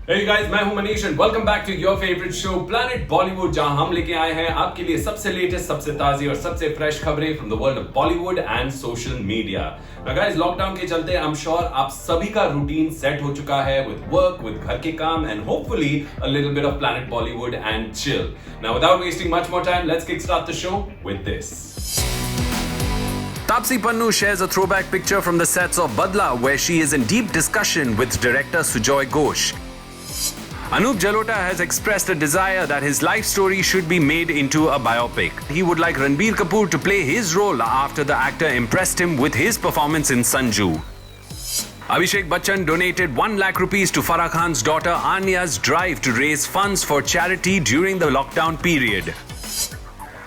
Hey guys, मैं हूं Manish and welcome back to your favorite show Planet Bollywood, जहां हम लेके आए हैं आपके लिए सबसे लेटेस्ट, सबसे ताजी और सबसे फ्रेश खबरें from the world of Bollywood and social media. Now guys, lockdown के चलते I'm sure आप सभी का रूटीन सेट हो चुका है with work, with घर के काम and hopefully a little bit of Planet Bollywood and chill. Now without wasting much more time, let's kickstart the show with this. Taapsee Pannu shares a throwback picture from the sets of Badla where she is in deep discussion with director Sujoy Ghosh. Anup Jalota has expressed a desire that his life story should be made into a biopic. He would like Ranbir Kapoor to play his role after the actor impressed him with his performance in Sanju. Abhishek Bachchan donated 1 lakh rupees to Farah Khan's daughter Anya's drive to raise funds for charity during the lockdown period.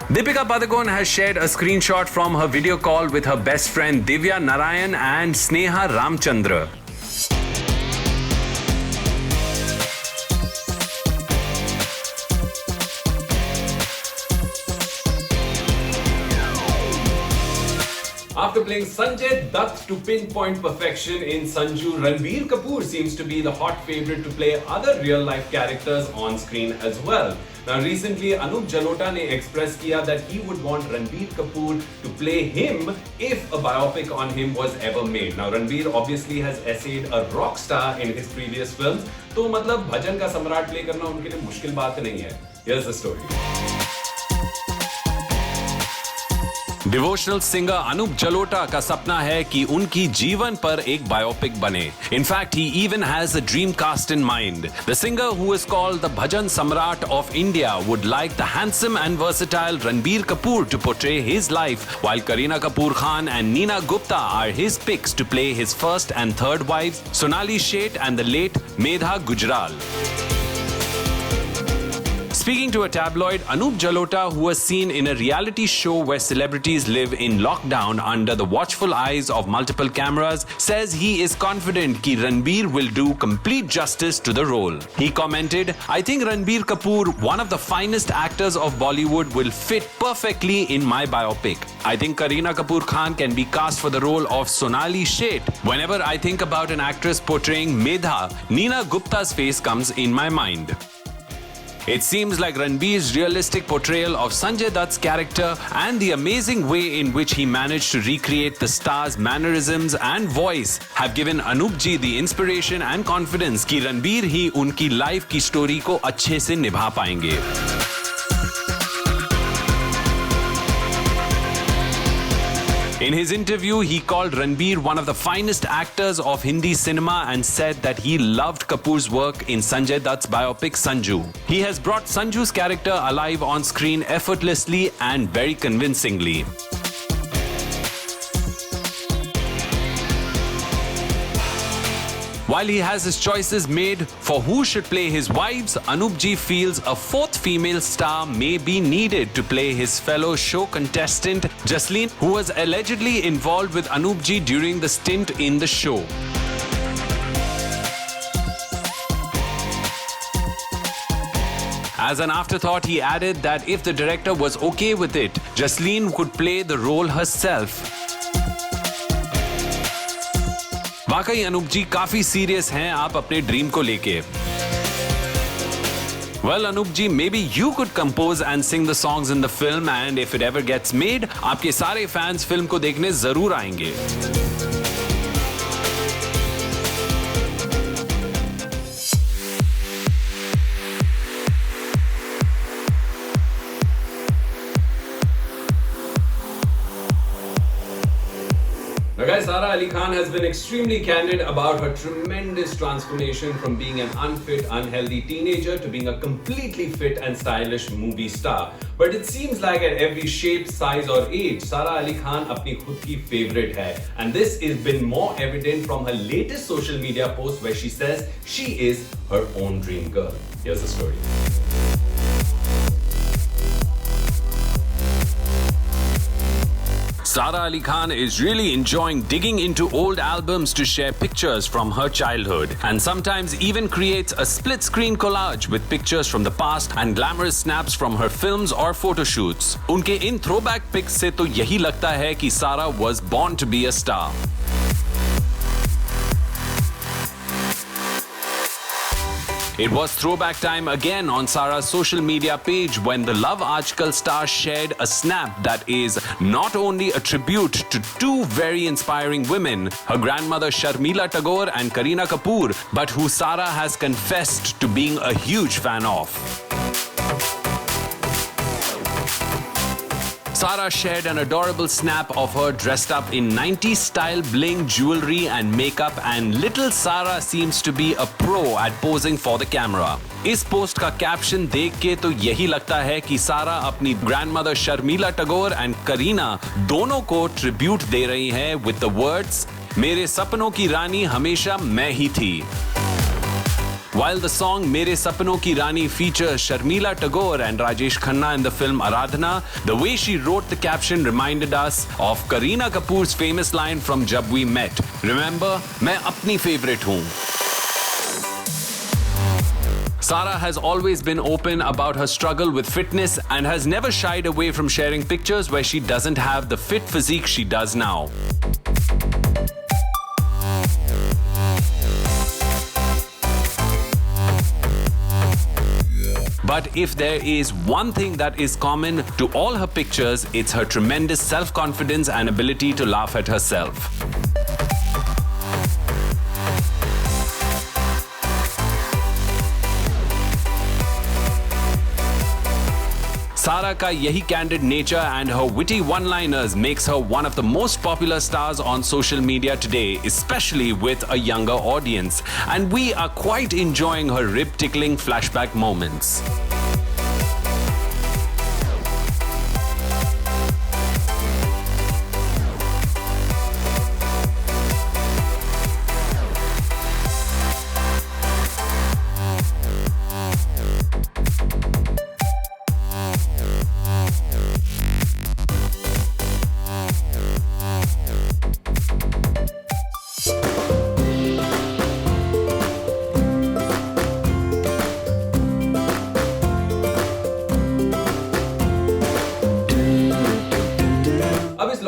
Deepika Padukone has shared a screenshot from her video call with her best friend Divya Narayan and Sneha Ramchandra. After playing Sanjay Dutt to pinpoint perfection in Sanju, Ranbir Kapoor seems to be the hot favorite to play other real-life characters on screen as well. Now, recently, Anup Jalota ne express kiya that he would want Ranbir Kapoor to play him if a biopic on him was ever made. Now, Ranbir obviously has essayed a rock star in his previous films, तो मतलब भजन का सम्राट play करना उनके लिए मुश्किल बात नहीं है. Here's the story. Devotional singer Anup Jalota का सपना है कि उनकी जीवन पर एक बायोपिक बने. In fact, he even has a dream cast in mind. The singer, who is called the Bhajan Samrat of India, would like the handsome and versatile Ranbir Kapoor to portray his life, while Kareena Kapoor Khan and Neena Gupta are his picks to play his first and third wives, Sonali Sheth and the late Medha Gujral. Speaking to a tabloid, Anup Jalota, who was seen in a reality show where celebrities live in lockdown under the watchful eyes of multiple cameras, says he is confident that Ranbir will do complete justice to the role. He commented, "I think Ranbir Kapoor, one of the finest actors of Bollywood, will fit perfectly in my biopic. I think Kareena Kapoor Khan can be cast for the role of Sonali Sheth. Whenever I think about an actress portraying Medha, Neena Gupta's face comes in my mind." It seems like Ranbir's realistic portrayal of Sanjay Dutt's character and the amazing way in which he managed to recreate the star's mannerisms and voice have given Anup ji the inspiration and confidence कि रणबीर ही उनकी life की story को अच्छे से निभा पाएंगे. In his interview, he called Ranbir one of the finest actors of Hindi cinema and said that he loved Kapoor's work in Sanjay Dutt's biopic Sanju. He has brought Sanju's character alive on screen effortlessly and very convincingly. While he has his choices made for who should play his wives, Anup ji feels a fourth female star may be needed to play his fellow show contestant Jasleen, who was allegedly involved with Anup ji during the stint in the show. As an afterthought, he added that if the director was okay with it, Jasleen could play the role herself. वाकई अनूप जी काफी serious हैं आप अपने dream को लेके. Well, Anup ji, maybe you could compose and sing the songs in the film, and if it ever gets made, आपके सारे fans film को देखने जरूर आएंगे. Now guys, Sara Ali Khan has been extremely candid about her tremendous transformation from being an unfit, unhealthy teenager to being a completely fit and stylish movie star. But it seems like at every shape, size or age, Sara Ali Khan अपनी खुद की favorite है. And this has been more evident from her latest social media post where she says she is her own dream girl. Here's the story. Sara Ali Khan is really enjoying digging into old albums to share pictures from her childhood, and sometimes even creates a split-screen collage with pictures from the past and glamorous snaps from her films or photo shoots. उनके इन throwback pics से तो यही लगता है कि Sara was born to be a star. It was throwback time again on Sara's social media page when the Love Aajkal star shared a snap that is not only a tribute to two very inspiring women, her grandmother Sharmila Tagore and Kareena Kapoor, but who Sara has confessed to being a huge fan of. Sara shared an adorable snap of her dressed up in 90s style bling jewelry and makeup, and little Sara seems to be a pro at posing for the camera. इस post का caption देख के तो यही लगता है कि सारा अपनी ग्रैंडमदर शर्मिला टैगोर एंड करीना दोनों को ट्रिब्यूट दे रही हैं with the words, मेरे सपनों की रानी हमेशा मैं ही थी. While the song Mere Sapno Ki Rani features Sharmila Tagore and Rajesh Khanna in the film Aradhana, the way she wrote the caption reminded us of Kareena Kapoor's famous line from Jab We Met. Remember, मैं अपनी favorite हूँ. Sara has always been open about her struggle with fitness and has never shied away from sharing pictures where she doesn't have the fit physique she does now. But if there is one thing that is common to all her pictures, it's her tremendous self-confidence and ability to laugh at herself. Sara का यही candid nature and her witty one-liners makes her one of the most popular stars on social media today, especially with a younger audience. And we are quite enjoying her rib-tickling flashback moments.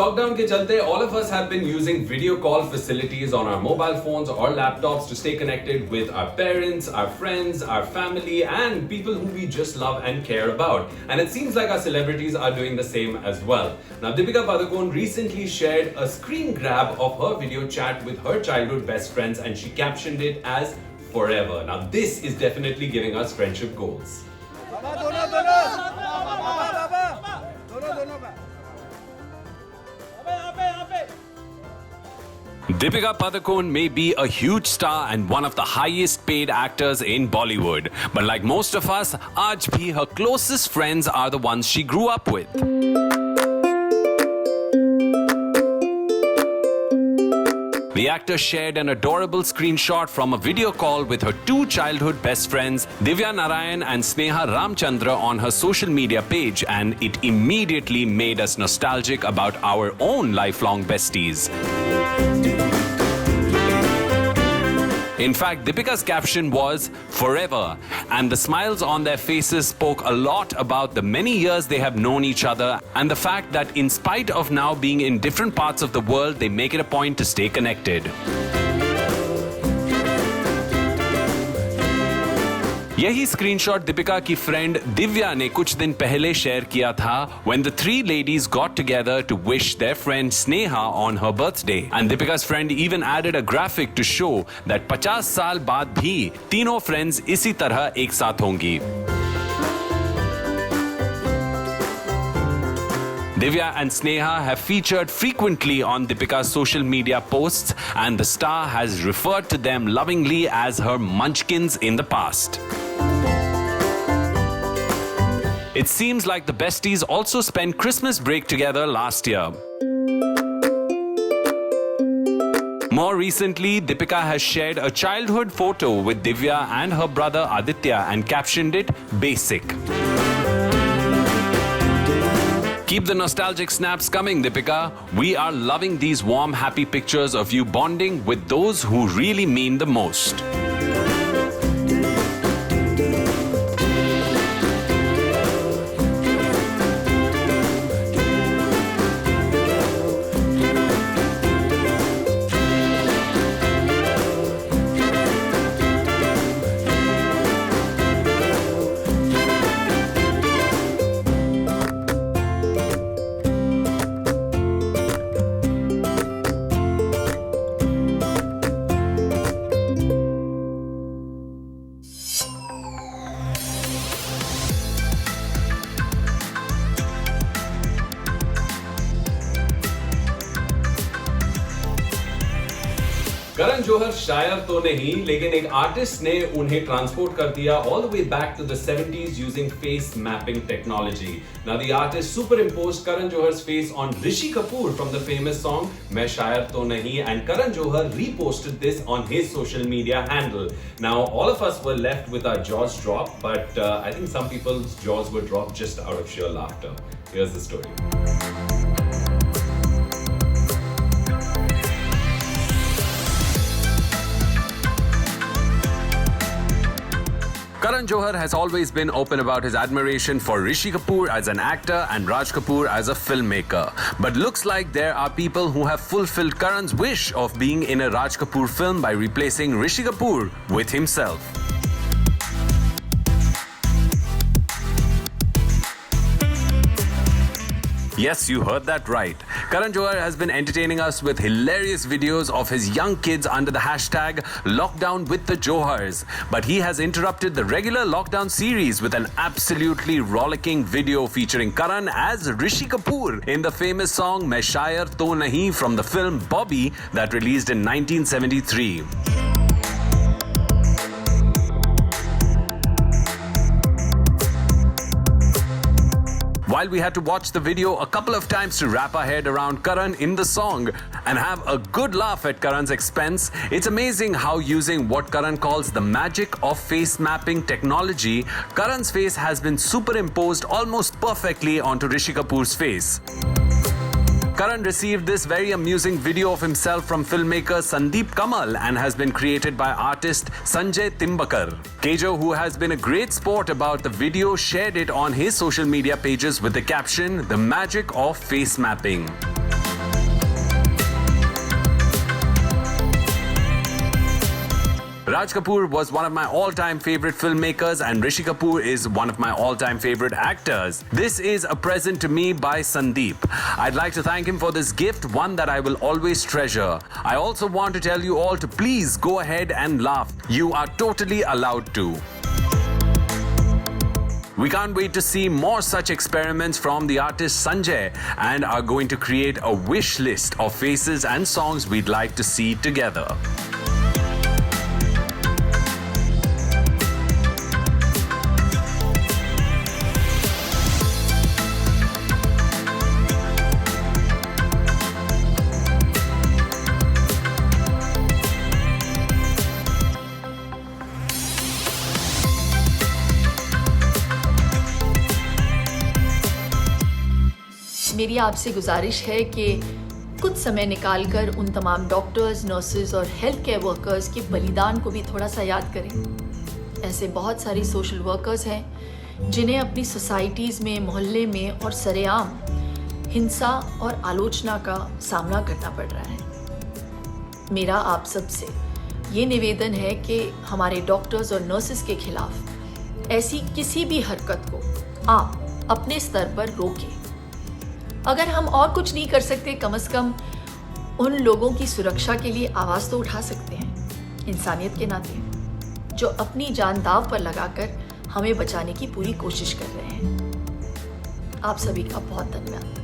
Lockdown के चलते all of us have been using video call facilities on our mobile phones or laptops to stay connected with our parents, our friends, our family, and people who we just love and care about. And it seems like our celebrities are doing the same as well. Now, Deepika Padukone recently shared a screen grab of her video chat with her childhood best friends, and she captioned it as forever. Now, this is definitely giving us friendship goals. Deepika Padukone may be a huge star and one of the highest paid actors in Bollywood. But like most of us, aaj bhi her closest friends are the ones she grew up with. The actor shared an adorable screenshot from a video call with her two childhood best friends, Divya Narayan and Sneha Ramchandra, on her social media page, and it immediately made us nostalgic about our own lifelong besties. In fact, Deepika's caption was forever, and the smiles on their faces spoke a lot about the many years they have known each other and the fact that in spite of now being in different parts of the world, they make it a point to stay connected. यही screenshot Deepika की friend Divya ने कुछ दिन पहले share किया था when the three ladies got together to wish their friend Sneha on her birthday. And Deepika's friend even added a graphic to show that 50 साल बाद भी तीनों फ्रेंड्स इसी तरह एक साथ होंगी. Divya and Sneha have featured frequently on Deepika's social media posts, and the star has referred to them lovingly as her munchkins in the past. It seems like the besties also spent Christmas break together last year. More recently, Deepika has shared a childhood photo with Divya and her brother Aditya and captioned it "Basic." Keep the nostalgic snaps coming, Deepika. We are loving these warm, happy pictures of you bonding with those who really mean the most. Karan Johar शायर तो नहीं, लेकिन एक artist ने उन्हें transport कर दिया all the way back to the 70s using face mapping technology. Now the artist superimposed Karan Johar's face on Rishi Kapoor from the famous song Main Shayar To Nahi, and Karan Johar reposted this on his social media handle. Now all of us were left with our jaws dropped, but I think some people's jaws were dropped just out of sheer laughter. Here's the story. Karan Johar has always been open about his admiration for Rishi Kapoor as an actor and Raj Kapoor as a filmmaker. But looks like there are people who have fulfilled Karan's wish of being in a Raj Kapoor film by replacing Rishi Kapoor with himself. Yes, you heard that right. Karan Johar has been entertaining us with hilarious videos of his young kids under the hashtag Lockdown with the Johars. But he has interrupted the regular lockdown series with an absolutely rollicking video featuring Karan as Rishi Kapoor in the famous song Main Shayar To Nahi from the film Bobby that released in 1973. While we had to watch the video a couple of times to wrap our head around Karan in the song and have a good laugh at Karan's expense, it's amazing how using what Karan calls the magic of face mapping technology, Karan's face has been superimposed almost perfectly onto Rishi Kapoor's face. Karan received this very amusing video of himself from filmmaker Sandeep Kamal and has been created by artist Sanjay Timbakar. Kejo, who has been a great sport about the video, shared it on his social media pages with the caption, "The magic of face mapping." Raj Kapoor was one of my all-time favorite filmmakers and Rishi Kapoor is one of my all-time favorite actors. This is a present to me by Sandeep. I'd like to thank him for this gift, one that I will always treasure. I also want to tell you all to please go ahead and laugh. You are totally allowed to. We can't wait to see more such experiments from the artist Sanjay and are going to create a wish list of faces and songs we'd like to see together. मेरी आपसे गुजारिश है कि कुछ समय निकालकर उन तमाम डॉक्टर्स, नर्सेज और हेल्थ केयर वर्कर्स के बलिदान को भी थोड़ा सा याद करें। ऐसे बहुत सारी सोशल वर्कर्स हैं जिन्हें अपनी सोसाइटीज़ में, मोहल्ले में और सरेआम हिंसा और आलोचना का सामना करना पड़ रहा है। मेरा आप सबसे ये निवेदन है कि हमारे डॉक्टर्स और नर्सेज के खिलाफ ऐसी किसी भी हरकत को आप अपने स्तर पर रोकें। अगर हम और कुछ नहीं कर सकते, कम से कम उन लोगों की सुरक्षा के लिए आवाज़ तो उठा सकते हैं, इंसानियत के नाते, जो अपनी जान दांव पर लगाकर हमें बचाने की पूरी कोशिश कर रहे हैं। आप सभी का बहुत धन्यवाद।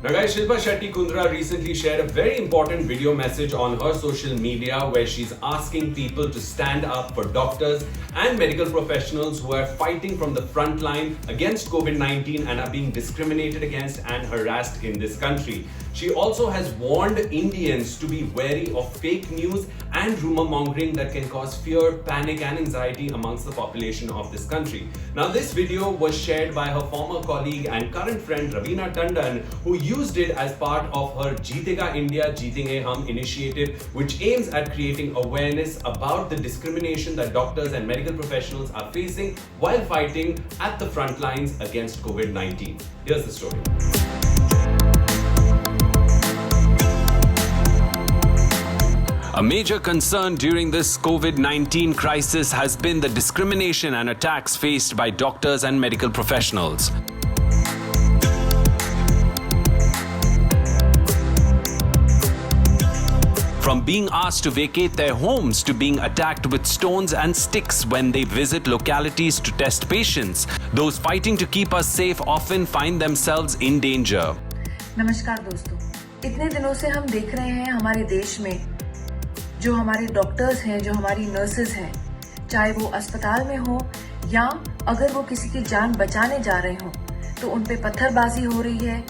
Now guys, Shilpa Shetty Kundra recently shared a very important video message on her social media where she's asking people to stand up for doctors and medical professionals who are fighting from the front line against COVID-19 and are being discriminated against and harassed in this country. She also has warned Indians to be wary of fake news and rumor mongering that can cause fear, panic and anxiety amongst the population of this country. Now this video was shared by her former colleague and current friend Raveena Tandon, who used it as part of her Jeetega India Jeetenge Hum initiative, which aims at creating awareness about the discrimination that doctors and medical professionals are facing while fighting at the front lines against COVID-19. Here's the story. A major concern during this COVID-19 crisis has been the discrimination and attacks faced by doctors and medical professionals. From being asked to vacate their homes to being attacked with stones and sticks when they visit localities to test patients, those fighting to keep us safe often find themselves in danger. नमस्कार दोस्तों, इतने दिनों से हम देख रहे हैं हमारे देश में जो हमारे डॉक्टर्स हैं, जो हमारी नर्सेज हैं, चाहे वो अस्पताल में हो या अगर वो किसी की जान बचाने जा रहे हो, तो उन पे पत्थरबाजी हो रही है।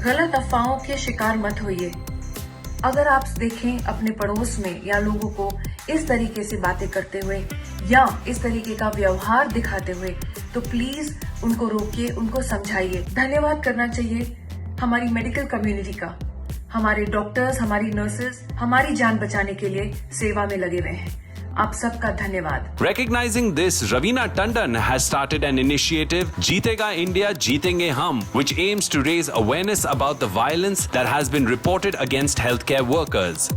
गलत अफवाहों के शिकार मत होइए। अगर आप देखें अपने पड़ोस में या लोगों को इस तरीके से बातें करते हुए या इस तरीके का व्यवहार दिखाते हुए, तो प्लीज उनको रोकिए, उनको समझाइए। धन्यवाद करना चाहिए हमारी मेडिकल कम्युनिटी का। हमारे डॉक्टर्स, हमारी नर्सेज हमारी जान बचाने के लिए सेवा में लगे हुए हैं। आप सबका धन्यवाद। Recognizing this, Ravina Tandon has started an initiative, Jeetega India, Jeetenge Hum, which aims to raise awareness about the violence that has been reported against healthcare workers.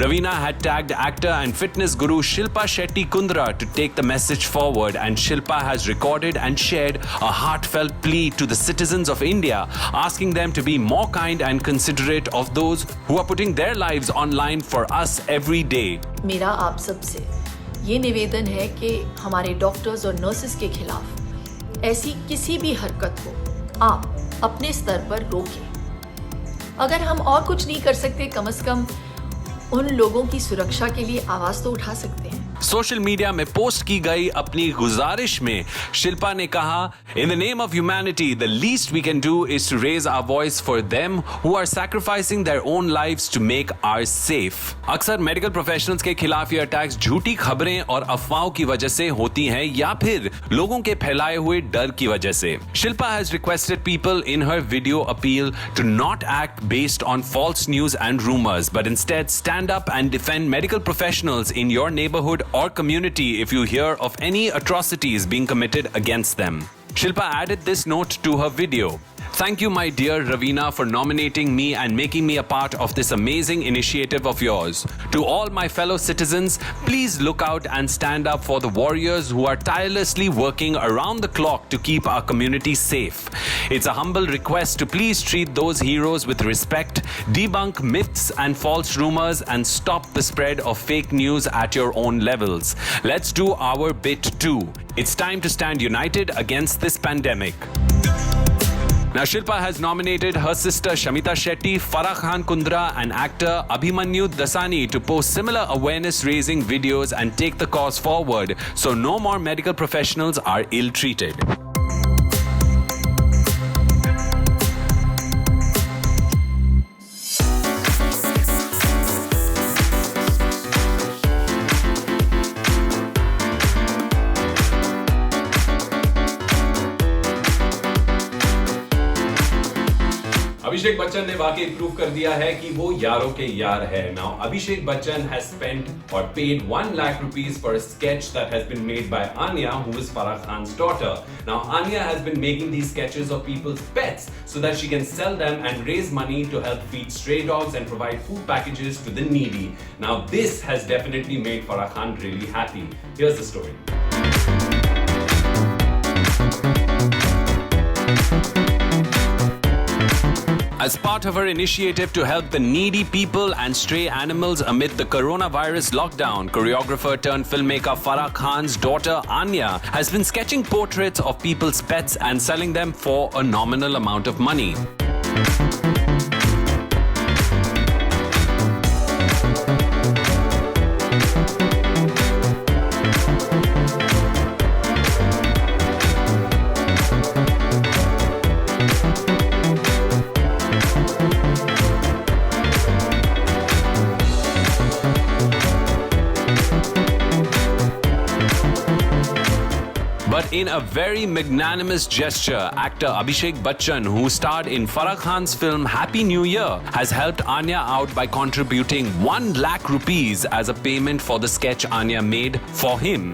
Ravina had tagged actor and fitness guru Shilpa Shetty Kundra to take the message forward, and Shilpa has recorded and shared a heartfelt plea to the citizens of India, asking them to be more kind and considerate of those who are putting their lives online for us every day. मेरा आप सबसे ये निवेदन है कि हमारे doctors और nurses के खिलाफ ऐसी किसी भी हरकत को आप अपने स्तर पर रोकें। अगर हम और कुछ नहीं कर सकते, कम से कम उन लोगों की सुरक्षा के लिए आवाज तो उठा सकते हैं। सोशल मीडिया में पोस्ट की गई अपनी गुजारिश में शिल्पा ने कहा, in the name of humanity the least we can do is to raise our voice for them who are sacrificing their own lives to make ours safe. अक्सर मेडिकल प्रोफेशनल्स के खिलाफ ये अटैक्स झूठी खबरें और अफवाहों की वजह से होती हैं या फिर लोगों के फैलाए हुए डर की वजह से। Shilpa has requested people in her video appeal to not act based on false news and rumours but instead stand up and defend medical professionals in your neighbourhood or community if you hear of any atrocities being committed against them. Shilpa added this note to her video. Thank you, my dear Ravina, for nominating me and making me a part of this amazing initiative of yours. To all my fellow citizens, please look out and stand up for the warriors who are tirelessly working around the clock to keep our community safe. It's a humble request to please treat those heroes with respect, debunk myths and false rumors, and stop the spread of fake news at your own levels. Let's do our bit too. It's time to stand united against this pandemic. Now, Shilpa has nominated her sister Shamita Shetty, Farah Khan Kundra, and actor Abhimanyu Dasani to post similar awareness-raising videos and take the cause forward so no more medical professionals are ill-treated. Abhishek Bachchan ने वाकई prove कर दिया है कि वो यारों के यार है। Now, Abhishek Bachchan has spent or paid 1 lakh rupees for a sketch that has been made by Anya, who is Farah Khan's daughter. Now, Anya has been making these sketches of people's pets so that she can sell them and raise money to help feed stray dogs and provide food packages to the needy. Now, this has definitely made Farah Khan really happy. Here's the story. As part of her initiative to help the needy people and stray animals amid the coronavirus lockdown, choreographer turned filmmaker Farah Khan's daughter Anya has been sketching portraits of people's pets and selling them for a nominal amount of money. But in a very magnanimous gesture, actor Abhishek Bachchan, who starred in Farah Khan's film Happy New Year, has helped Anya out by contributing 1 lakh rupees as a payment for the sketch Anya made for him.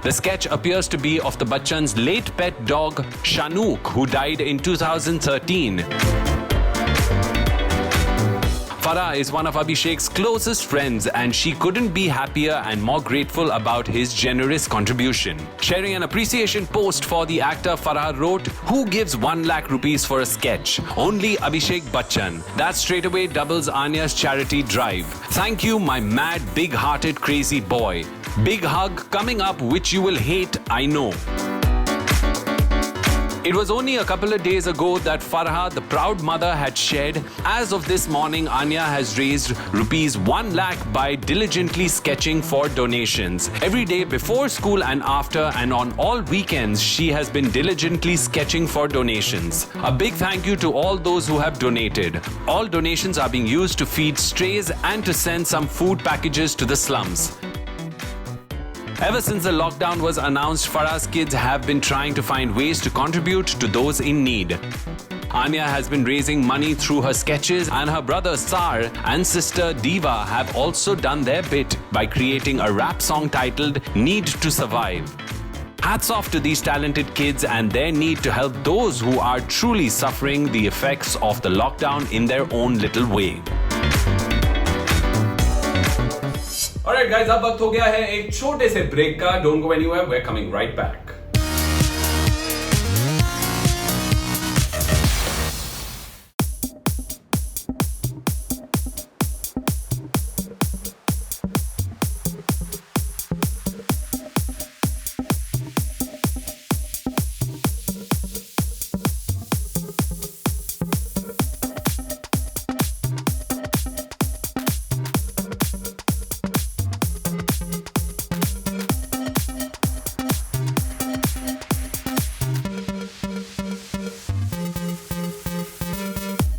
The sketch appears to be of the Bachchans' late pet dog Shanook, who died in 2013. Farah is one of Abhishek's closest friends, and she couldn't be happier and more grateful about his generous contribution. Sharing an appreciation post for the actor, Farah wrote, "Who gives 1 lakh rupees for a sketch? Only Abhishek Bachchan. That straight away doubles Anya's charity drive. Thank you, my mad, big-hearted, crazy boy. Big hug coming up, which you will hate, I know. It was only a couple of days ago that Farha, the proud mother, had shared, as of this morning, Anya has raised rupees 1 lakh by diligently sketching for donations. Every day before school and after, and on all weekends, she has been diligently sketching for donations. A big thank you to all those who have donated. All donations are being used to feed strays and to send some food packages to the slums. Ever since the lockdown was announced, Farah's kids have been trying to find ways to contribute to those in need. Anya has been raising money through her sketches, and her brother Sar and sister Diva have also done their bit by creating a rap song titled Need to Survive. Hats off to these talented kids and their need to help those who are truly suffering the effects of the lockdown in their own little way. Alright guys, अब वक्त हो गया है एक छोटे से break का. Don't go anywhere, we're coming right back.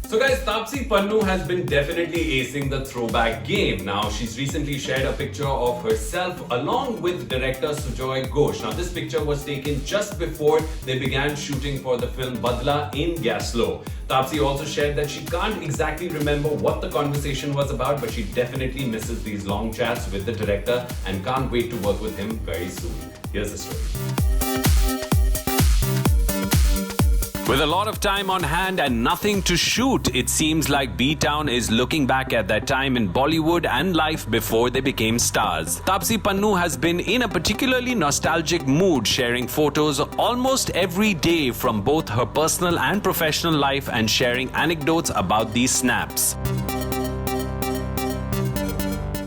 So guys, Taapsee Pannu has been definitely acing the throwback game. Now, she's recently shared a picture of herself along with director Sujoy Ghosh. Now, this picture was taken just before they began shooting for the film Badla in Gaslow. Taapsee also shared that she can't exactly remember what the conversation was about, but she definitely misses these long chats with the director and can't wait to work with him very soon. Here's the story. With a lot of time on hand and nothing to shoot, it seems like B-Town is looking back at that time in Bollywood and life before they became stars. Taapsee Pannu has been in a particularly nostalgic mood, sharing photos almost every day from both her personal and professional life and sharing anecdotes about these snaps.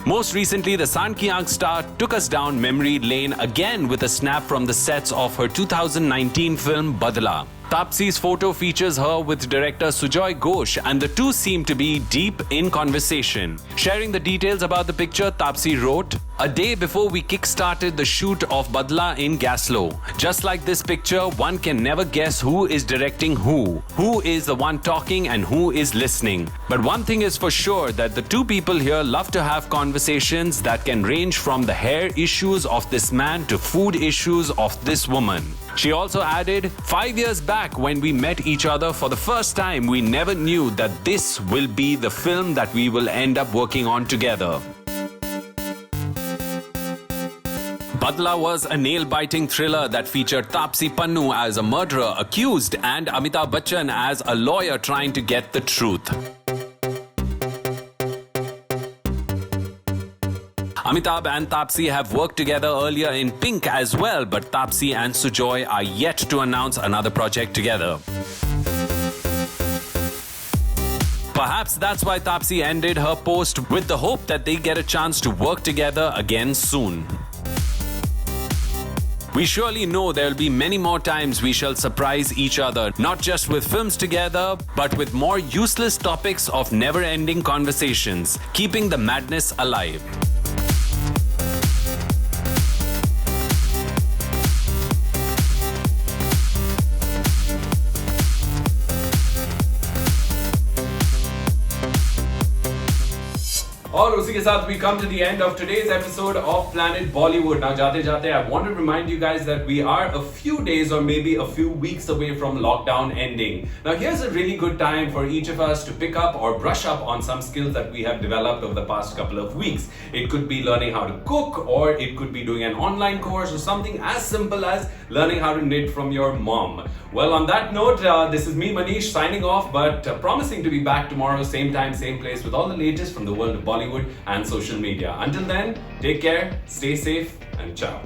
Most recently, the Saan Ki Aankh star took us down memory lane again with a snap from the sets of her 2019 film Badla. Taapsee's photo features her with director Sujoy Ghosh, and the two seem to be deep in conversation. Sharing the details about the picture, Taapsee wrote, "A day before we kick-started the shoot of Badla in Gaslow. Just like this picture, one can never guess who is directing who is the one talking and who is listening. But one thing is for sure, that the two people here love to have conversations that can range from the hair issues of this man to food issues of this woman." She also added, 5 years back when we met each other for the first time, we never knew that this will be the film that we will end up working on together. Badla was a nail-biting thriller that featured Taapsee Pannu as a murderer accused and Amitabh Bachchan as a lawyer trying to get the truth. Amitabh and Taapsee have worked together earlier in Pink as well, but Taapsee and Sujoy are yet to announce another project together. Perhaps that's why Taapsee ended her post with the hope that they get a chance to work together again soon. We surely know there will be many more times we shall surprise each other, not just with films together, but with more useless topics of never-ending conversations, keeping the madness alive. और उसी के साथ we come to the end of today's episode of Planet Bollywood. Now जाते जाते I want to remind you guys that we are a few days or maybe a few weeks away from lockdown ending. Now here's a really good time for each of us to pick up or brush up on some skills that we have developed over the past couple of weeks. It could be learning how to cook, or it could be doing an online course, or something as simple as learning how to knit from your mom. Well, on that note, this is me, Manish, signing off, but promising to be back tomorrow, same time, same place, with all the latest from the world of Bollywood and social media. Until then, take care, stay safe, and ciao.